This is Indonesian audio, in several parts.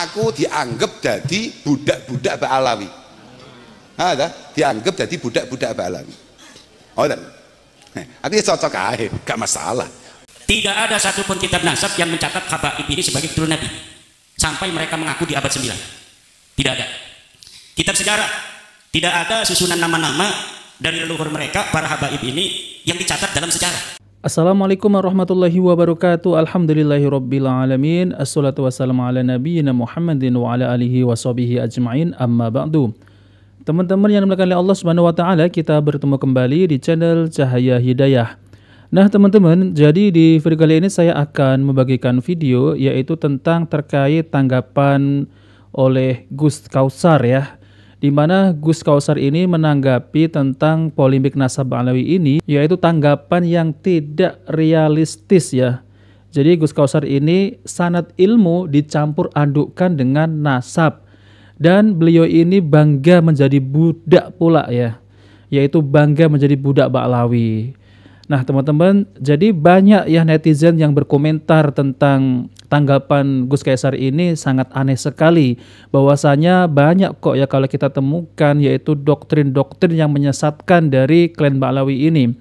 aku dianggap jadi budak-budak Ba'alawi. Ada dianggap jadi budak-budak Ba'alawi. Oh dan, aku cocok aja, gak masalah. Tidak ada satupun kitab nasab yang mencatat Habaib ini sebagai keturunan Nabi sampai mereka mengaku di abad 9. Tidak ada. Kitab sejarah tidak ada susunan nama-nama dari leluhur mereka para Habaib ini yang dicatat dalam sejarah. Assalamualaikum warahmatullahi wabarakatuh. Alhamdulillahirabbil alamin. Assalatu wassalamu ala nabiyyina Muhammadin wa ala alihi washabihi ajmain. Amma ba'du. Teman-teman yang dimuliakan oleh Allah Subhanahu wa taala, kita bertemu kembali di channel Cahaya Hidayah. Nah, teman-teman, jadi di video kali ini saya akan membagikan video yaitu tentang terkait tanggapan oleh Gus Kausar ya. Di mana Gus Kausar ini menanggapi tentang polemik nasab Ba'alawi ini, yaitu tanggapan yang tidak realistis ya. Jadi Gus Kausar ini sanad ilmu dicampur adukkan dengan nasab. Dan beliau ini bangga menjadi budak pula ya, yaitu bangga menjadi budak Ba'alawi. Nah teman-teman, jadi banyak ya netizen yang berkomentar tentang tanggapan Gus Kaisar ini sangat aneh sekali. Bahwasanya banyak kok ya kalau kita temukan yaitu doktrin-doktrin yang menyesatkan dari klan Ba'alawi ini.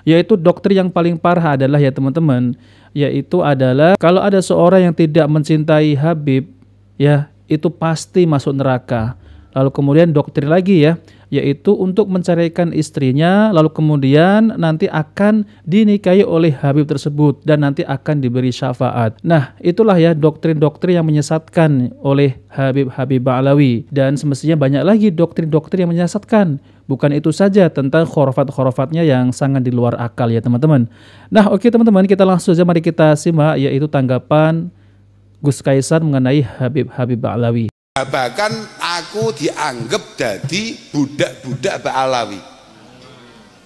Yaitu doktrin yang paling parah adalah ya teman-teman, yaitu adalah kalau ada seorang yang tidak mencintai Habib ya, itu pasti masuk neraka. Lalu kemudian doktrin lagi ya, yaitu untuk menceraikan istrinya, lalu kemudian nanti akan dinikahi oleh Habib tersebut dan nanti akan diberi syafaat. Nah, itulah ya doktrin-doktrin yang menyesatkan oleh Habib Ba'alawi. Dan semestinya banyak lagi doktrin-doktrin yang menyesatkan. Bukan itu saja tentang khurafat-khurafatnya yang sangat di luar akal ya teman-teman. Nah, oke teman-teman, kita langsung saja mari kita simak yaitu tanggapan Gus Kaisar mengenai Habib Ba'alawi. Bahkan aku dianggap jadi budak-budak Ba'alawi.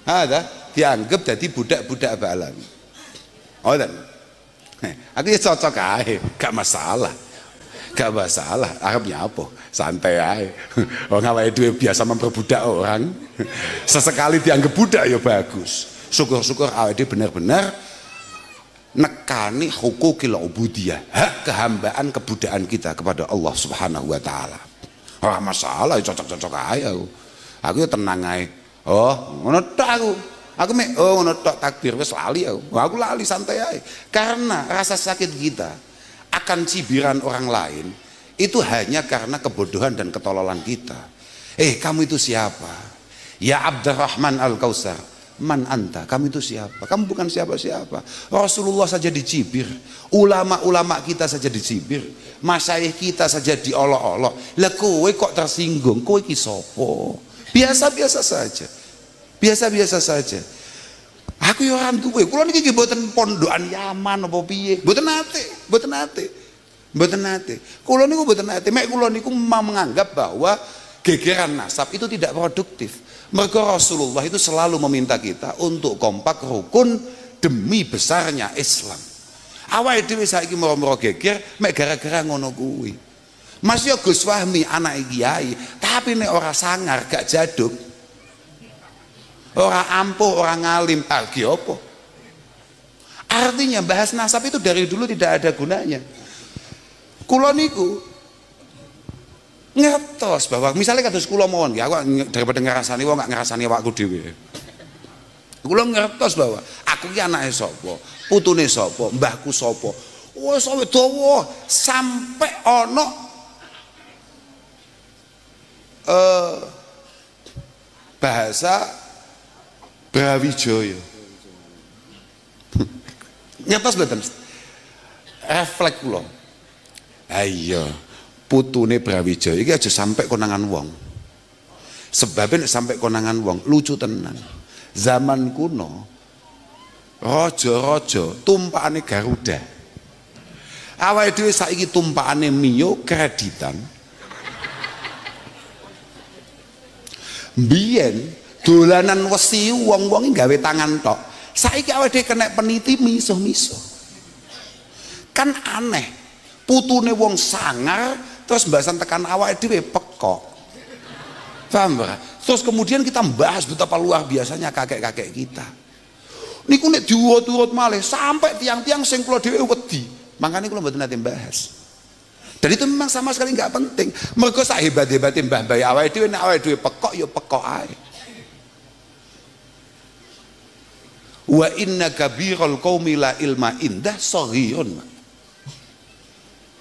Ada dianggap jadi budak-budak Ba'alawi. Oh dan, aku cocok aja, gak masalah. Gak masalah, Arabnya apa? Santai aja. Orang awake dhewe biasa memperbudak orang. Sesekali dianggap budak ya bagus. Syukur-syukur awake dhewe benar-benar nekani hukukil ubudiyah, hak kehambaan kebudayaan kita kepada Allah Subhanahu wa taala. Ora masalah, cocok-cocok aja aku. Aku tenang aja. Oh, ngono tok aku. Aku mek ngono tok takbir wis lali aku. Aku lali santai aja. Karena rasa sakit kita akan cibiran orang lain itu hanya karena kebodohan dan ketololan kita. Kamu itu siapa? Ya Abdurrahman Al-Kausar. Man anta, kamu itu siapa? Kamu bukan siapa-siapa. Rasulullah saja dicibir, ulama-ulama kita saja dicibir, masyayikh kita saja diolok-olok. Lah kowe kok tersinggung? Kowe iki sapa? Biasa-biasa saja. Biasa-biasa saja. Aku yo ora duwe. Kula niki mboten pondokan Yaman apa piye. Mboten nate. Kula niku mboten nate. Mek kula niku menganggap bahwa gegeran nasab itu tidak produktif. Mergo Rasulullah itu selalu meminta kita untuk kompak rukun demi besarnya Islam. Awake dhewe saiki moro-moro geger mek gara-gara ngono kuwi. Mas yo Gus Fahmi anak kiai, tapi nek ora sangar gak jaduk, ora ampuh, ora ngalim, lagi apa? Artinya bahas nasab itu dari dulu tidak ada gunanya. Kula niku ngertos bahwa misalnya kados kula mawon ya, aku daripada ngrasani wong gak ngrasani awakku dhewe. Kula ngertos bahwa aku ki anake sapa, putune sapa, mbahku sapa. Wes dawa sampai ana bahasa Brawijaya. Ngertos mboten? Refleks kula. Ayo putune Brawijaya iki aja sampai konangan wong. Sebabnya sampai konangan wong lucu tenan. Zaman kuno raja-raja tumpakane Garuda. Awake dhewe saiki tumpakane Mio kreditan. Mbiyen dolanan wesi wong-wong gawe tangan tok. Saiki awake dhewe kena peniti misuh-misuh. Kan aneh. Putune wong sangar terus mbahasan tekan awake dhewe pekok. Paham ora? Terus kemudian kita membahas betapa luar biasanya kakek-kakek kita. Niku nek diurut-urut malih sampai tiang-tiang sing kula dhewe wedi. Makane kula mboten nate bahas. Dan itu memang sama sekali nggak penting. Mergo sak hebat-hebate mbah bayi awake dhewe nek awake dhewe pekok ya pekok ae. Wa inna kabiral qaumi la ilma indah saghirun.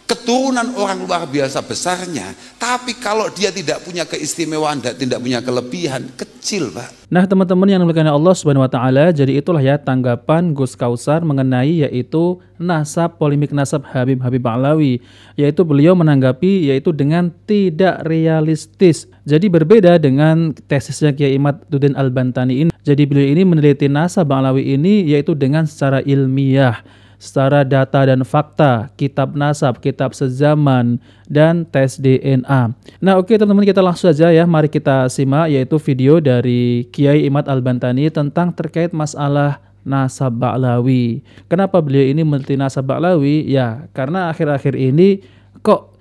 Keturunan orang luar biasa besarnya, tapi kalau dia tidak punya keistimewaan dan tidak punya kelebihan, kecil, Pak. Nah, teman-teman yang dimuliakan Allah Subhanahu wa taala, jadi itulah ya tanggapan Gus Kausar mengenai yaitu nasab, polemik nasab Habib Ba'alawi, yaitu beliau menanggapi yaitu dengan tidak realistis. Jadi berbeda dengan tesisnya Kiai Imaduddin Al-Bantani ini. Jadi beliau ini meneliti nasab Ba'alawi ini yaitu dengan secara ilmiah, secara data dan fakta, kitab nasab, kitab sezaman, dan tes DNA. Nah, oke teman-teman, kita langsung saja ya, mari kita simak yaitu video dari Kiai Imad Al-Bantani tentang terkait masalah nasab Ba'alawi. Kenapa beliau ini meneliti nasab Ba'alawi? Ya, karena akhir-akhir ini kok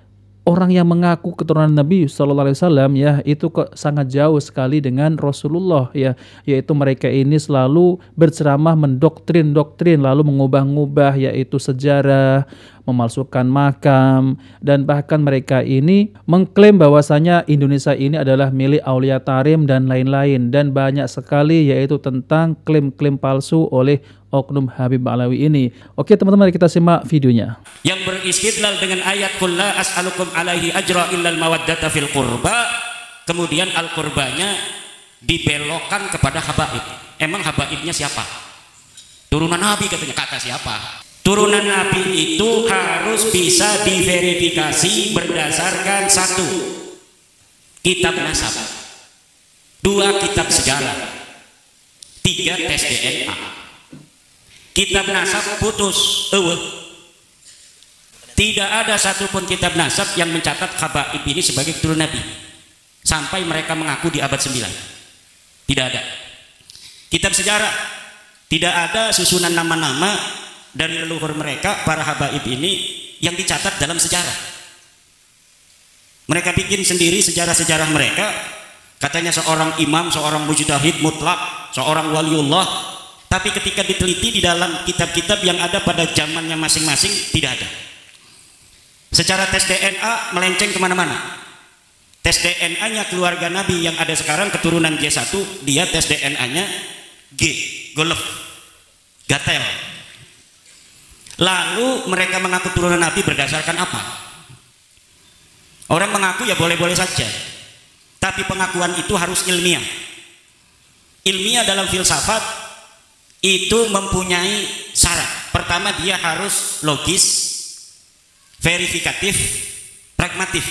orang yang mengaku keturunan Nabi SAW ya itu kok sangat jauh sekali dengan Rasulullah ya, yaitu mereka ini selalu berceramah mendoktrin lalu mengubah-ubah yaitu sejarah, memalsukan makam, dan bahkan mereka ini mengklaim bahwasanya Indonesia ini adalah milik Aulia Tarim dan lain-lain, dan banyak sekali yaitu tentang klaim-klaim palsu oleh oknum Habib Ba'alawi ini. Oke teman-teman, mari kita simak videonya. Yang beristidlal dengan ayat qul la as'alukum alaihi ajra illal mawaddata fil qurba, kemudian al-qurbanya dibelokkan kepada habaib. Emang habaibnya siapa? Turunan Nabi katanya. Kata siapa? Turunan Nabi itu harus bisa diverifikasi berdasarkan 1 kitab nasab, 2 kitab sejarah, 3 tes DNA. Kitab nasab putus, tidak ada satupun kitab nasab yang mencatat habaib ini sebagai keturunan Nabi sampai mereka mengaku di abad 9. Tidak ada. Kitab sejarah tidak ada susunan nama-nama dari leluhur mereka para habaib ini yang dicatat dalam sejarah. Mereka bikin sendiri sejarah-sejarah mereka, katanya seorang imam, seorang mujtahid mutlak, seorang waliullah. Tapi ketika diteliti di dalam kitab-kitab yang ada pada zamannya masing-masing, tidak ada. Secara tes DNA melenceng kemana-mana. Tes DNA-nya keluarga Nabi yang ada sekarang keturunan G1, dia tes DNA-nya G, golf, gatel. Lalu mereka mengaku turunan Nabi berdasarkan apa? Orang mengaku ya boleh-boleh saja, tapi pengakuan itu harus ilmiah. Ilmiah dalam filsafat itu mempunyai syarat. Pertama, dia harus logis, verifikatif, pragmatif.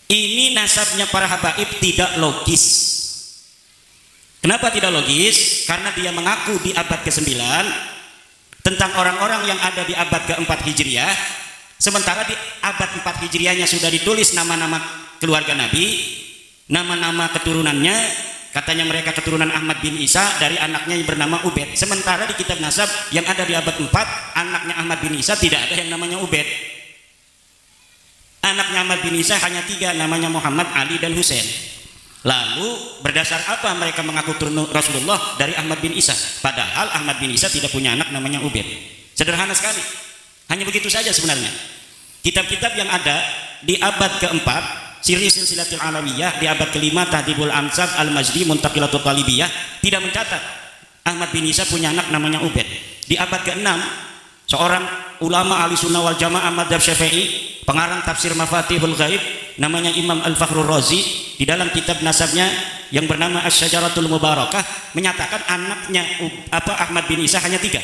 Ini nasabnya para habaib tidak logis. Kenapa tidak logis? Karena dia mengaku di abad ke-9 tentang orang-orang yang ada di abad ke-4 Hijriah, sementara di abad 4 Hijriahnya sudah ditulis nama-nama keluarga Nabi, nama-nama keturunannya. Katanya mereka keturunan Ahmad bin Isa dari anaknya yang bernama Ubaid. Sementara di kitab nasab yang ada di abad 4, anaknya Ahmad bin Isa tidak ada yang namanya Ubaid. Anaknya Ahmad bin Isa hanya 3, namanya Muhammad, Ali, dan Husain. Lalu berdasar apa mereka mengaku turun Rasulullah dari Ahmad bin Isa? Padahal Ahmad bin Isa tidak punya anak namanya Ubaid. Sederhana sekali. Hanya begitu saja sebenarnya. Kitab-kitab yang ada di abad ke-4, Siri Silsilatul Alawiyah, di abad ke-5 Tahdhibul Ansab Al-Majdi Muntaqilatul Talibiyah, tidak mencatat Ahmad bin Isa punya anak namanya Ubaid. Di abad ke-6 seorang ulama ahli sunnah wal jamaah madzhab Syafi'i, pengarang tafsir Mafatihul Ghaib, namanya Imam Al-Fakhrur Razi, di dalam kitab nasabnya yang bernama Asy-Syajaratul Mubarakah menyatakan anaknya Ahmad bin Isa hanya 3.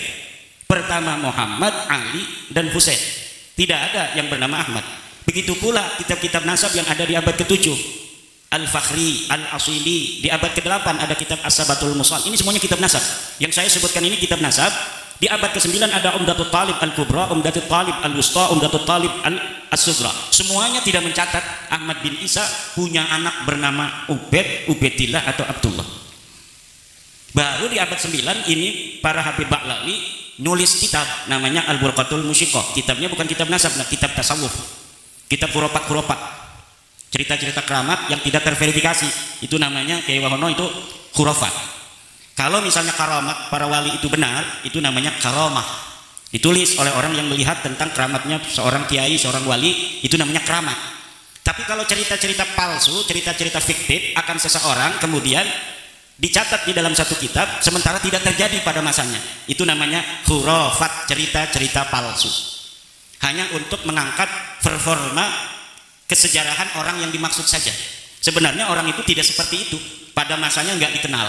Pertama Muhammad, Ali, dan Husain. Tidak ada yang bernama Ahmad. Begitu pula kitab-kitab nasab yang ada di abad ke-7, Al-Fakhri, Al-Asili. Di abad ke-8 ada kitab As-Sabatul Musal. Ini semuanya kitab nasab. Yang saya sebutkan ini kitab nasab. Di abad ke-9 ada Umdatul Talib Al-Kubra, Umdatul Talib Al-Wusta, Umdatul Talib Al-Sugra. Semuanya tidak mencatat Ahmad bin Isa punya anak bernama Ubaid, Ubaidillah, atau Abdullah. Baru di abad 9 ini para Habib Ba'alawi nulis kitab namanya Al-Burqatul Musyiqah. Kitabnya bukan kitab nasab, kitab tasawuf. Kitab kuropak-kuropak, cerita-cerita keramat yang tidak terverifikasi, itu namanya Kiai Wahono itu khurafat. Kalau misalnya karamat para wali itu benar, itu namanya karamah. Ditulis oleh orang yang melihat tentang keramatnya seorang kiai, seorang wali, itu namanya keramat. Tapi kalau cerita-cerita palsu, cerita-cerita fiktif akan seseorang kemudian dicatat di dalam satu kitab sementara tidak terjadi pada masanya, itu namanya khurafat, cerita-cerita palsu. Hanya untuk mengangkat performa kesejarahan orang yang dimaksud saja. Sebenarnya orang itu tidak seperti itu, pada masanya nggak dikenal.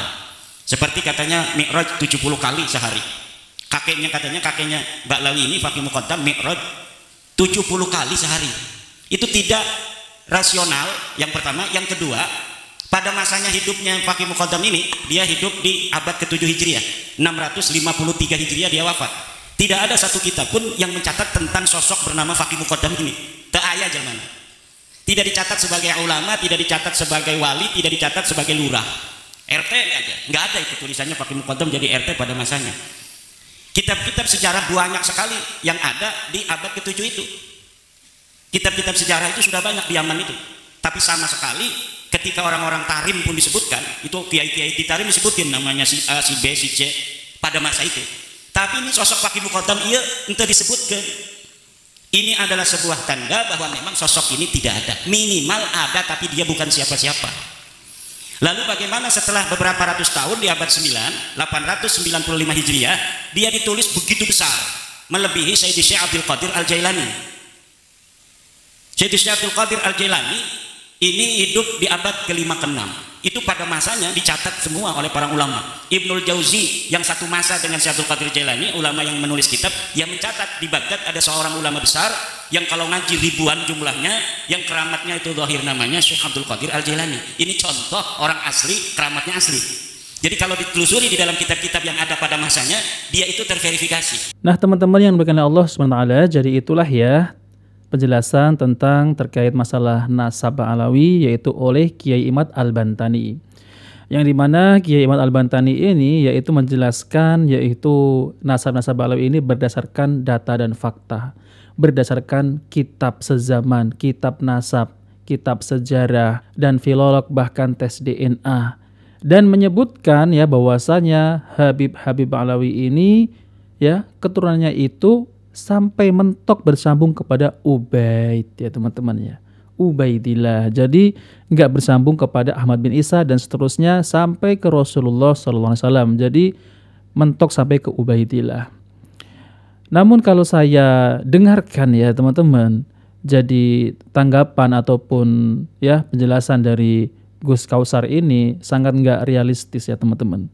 Seperti katanya mi'raj 70 kali sehari. Kakeknya Mbak Lawi ini Fakih Muqaddam mi'raj 70 kali sehari. Itu tidak rasional, yang pertama. Yang kedua, pada masanya hidupnya Fakih Muqaddam ini, dia hidup di abad ke-7 Hijriah, 653 Hijriah dia wafat. Tidak ada satu kitab pun yang mencatat tentang sosok bernama Fakih Muqaddam ini. Ta'aya zaman. Tidak dicatat sebagai ulama, tidak dicatat sebagai wali, tidak dicatat sebagai lurah. RT aja, nggak ada itu tulisannya Fakih Muqaddam jadi RT pada masanya. Kitab-kitab sejarah banyak sekali yang ada di abad ke-7 itu. Kitab-kitab sejarah itu sudah banyak di Yaman itu. Tapi sama sekali ketika orang-orang Tarim pun disebutkan, itu kiai-kiai di Tarim disebutin namanya si A, si B, si C pada masa itu. Tapi ini sosok Fakih Muqaddam iya entah disebutkan. Ini adalah sebuah tanda bahwa memang sosok ini tidak ada. Minimal ada tapi dia bukan siapa-siapa. Lalu bagaimana setelah beberapa ratus tahun di abad 9, 895 Hijriah, dia ditulis begitu besar, melebihi Sayyidi Syekh Abdul Qadir Al-Jailani. Sayyidi Syekh Abdul Qadir Al-Jailani ini hidup di abad ke-5 ke-6. Itu pada masanya dicatat semua oleh para ulama. Ibnul Jauzi yang satu masa dengan Syekh Abdul Qadir Jailani, ulama yang menulis kitab, yang mencatat di Baghdad ada seorang ulama besar yang kalau ngaji ribuan jumlahnya, yang keramatnya itu zahir namanya Syekh Abdul Qadir Al-Jailani. Ini contoh orang asli, keramatnya asli. Jadi kalau ditelusuri di dalam kitab-kitab yang ada pada masanya, dia itu terverifikasi. Nah teman-teman yang dimuliakan Allah SWT, jadi itulah ya penjelasan tentang terkait masalah nasab Alawi, yaitu oleh Kiai Imad Al-Bantani, yang dimana Kiai Imad Al-Bantani ini yaitu menjelaskan yaitu nasab-nasab Alawi ini berdasarkan data dan fakta, berdasarkan kitab sezaman, kitab nasab, kitab sejarah, dan filolog, bahkan tes DNA, dan menyebutkan ya bahwasanya Habib Alawi ini ya keturunannya itu sampai mentok bersambung kepada Ubaid ya teman-teman ya, Ubaidillah. Jadi nggak bersambung kepada Ahmad bin Isa dan seterusnya sampai ke Rasulullah SAW. Jadi mentok sampai ke Ubaidillah. Namun kalau saya dengarkan ya teman-teman, jadi tanggapan ataupun ya penjelasan dari Gus Kausar ini sangat nggak realistis ya teman-teman.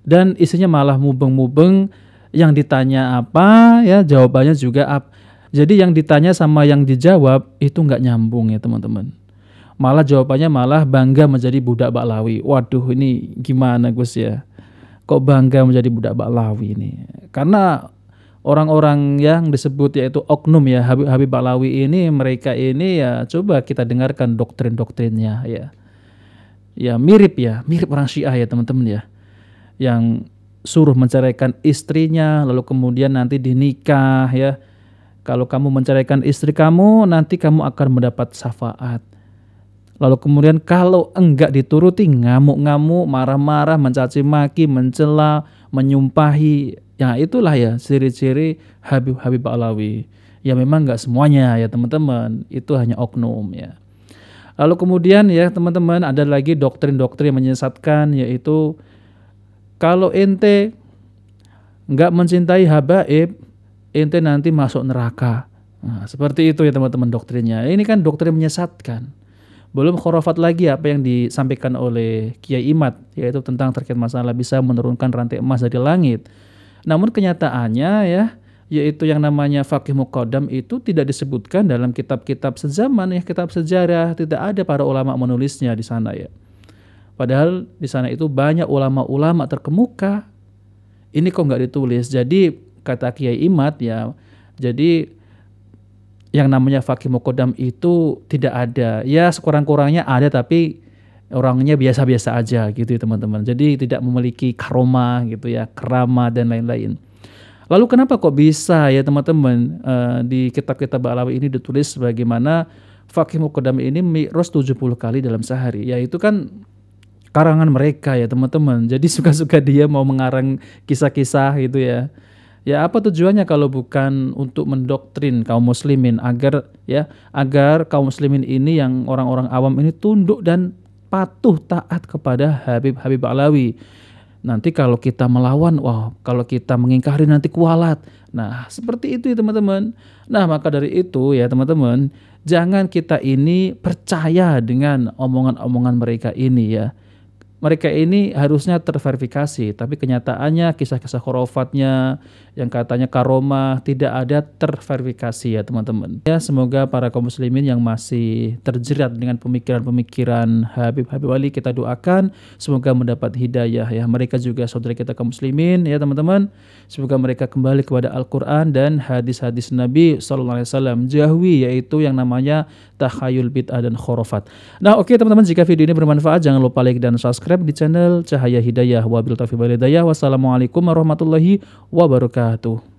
Dan isinya malah mubeng-mubeng. Yang ditanya apa ya jawabannya juga apa. Jadi yang ditanya sama yang dijawab itu nggak nyambung ya teman-teman. Malah jawabannya malah bangga menjadi budak Baklawi. Waduh ini gimana Gus ya, kok bangga menjadi budak Baklawi ini? Karena orang-orang yang disebut yaitu oknum ya Habib Baklawi ini, mereka ini ya coba kita dengarkan doktrin-doktrinnya ya. Ya mirip orang Syiah ya teman-teman ya, yang suruh menceraikan istrinya, lalu kemudian nanti dinikah ya. Kalau kamu menceraikan istri kamu, nanti kamu akan mendapat syafaat. Lalu kemudian kalau enggak dituruti, ngamuk-ngamuk, marah-marah, mencaci maki, mencela, menyumpahi. Ya itulah ya ciri-ciri Habib Alawi. Ya memang enggak semuanya ya teman-teman, itu hanya oknum ya. Lalu kemudian ya teman-teman ada lagi doktrin-doktrin yang menyesatkan, yaitu kalau ente nggak mencintai habaib, ente nanti masuk neraka. Nah, seperti itu ya teman-teman doktrinnya. Ini kan doktrin menyesatkan. Belum khurafat lagi apa yang disampaikan oleh Kiai Imad, yaitu tentang terkait masalah bisa menurunkan rantai emas dari langit. Namun kenyataannya ya, yaitu yang namanya Fakih Muqaddam itu tidak disebutkan dalam kitab-kitab sezaman ya, kitab sejarah. Tidak ada para ulama menulisnya di sana ya. Padahal di sana itu banyak ulama-ulama terkemuka. Ini kok nggak ditulis. Jadi kata Kiai Imad ya, jadi yang namanya Fakih Muqaddam itu tidak ada. Ya sekurang-kurangnya ada tapi orangnya biasa-biasa aja gitu ya teman-teman. Jadi tidak memiliki karomah gitu ya, keramah dan lain-lain. Lalu kenapa kok bisa ya teman-teman di kitab-kitab Alawi ini ditulis bagaimana Fakih Muqaddam ini mi'raj 70 kali dalam sehari. Ya itu kan karangan mereka ya teman-teman. Jadi suka-suka dia mau mengarang kisah-kisah gitu ya. Ya, apa tujuannya kalau bukan untuk mendoktrin kaum muslimin agar kaum muslimin ini yang orang-orang awam ini tunduk dan patuh taat kepada Habib Alawi. Nanti kalau kita melawan, wah, kalau kita mengingkari nanti kualat. Nah, seperti itu ya teman-teman. Nah, maka dari itu ya teman-teman, jangan kita ini percaya dengan omongan-omongan mereka ini ya. Mereka ini harusnya terverifikasi, tapi kenyataannya kisah-kisah khurafatnya yang katanya karomah tidak ada terverifikasi ya teman-teman. Ya, semoga para kaum muslimin yang masih terjerat dengan pemikiran-pemikiran Habib Ali, kita doakan semoga mendapat hidayah ya. Mereka juga saudara kita kaum muslimin ya teman-teman. Semoga mereka kembali kepada Al-Quran dan hadis-hadis Nabi SAW. Jauhi yaitu yang namanya takhayul bid'ah dan khurafat. Nah, oke teman-teman, jika video ini bermanfaat jangan lupa like dan subscribe di channel Cahaya Hidayah. Wabillahi taufiq wal hidayah. Wassalamualaikum warahmatullahi wabarakatuh.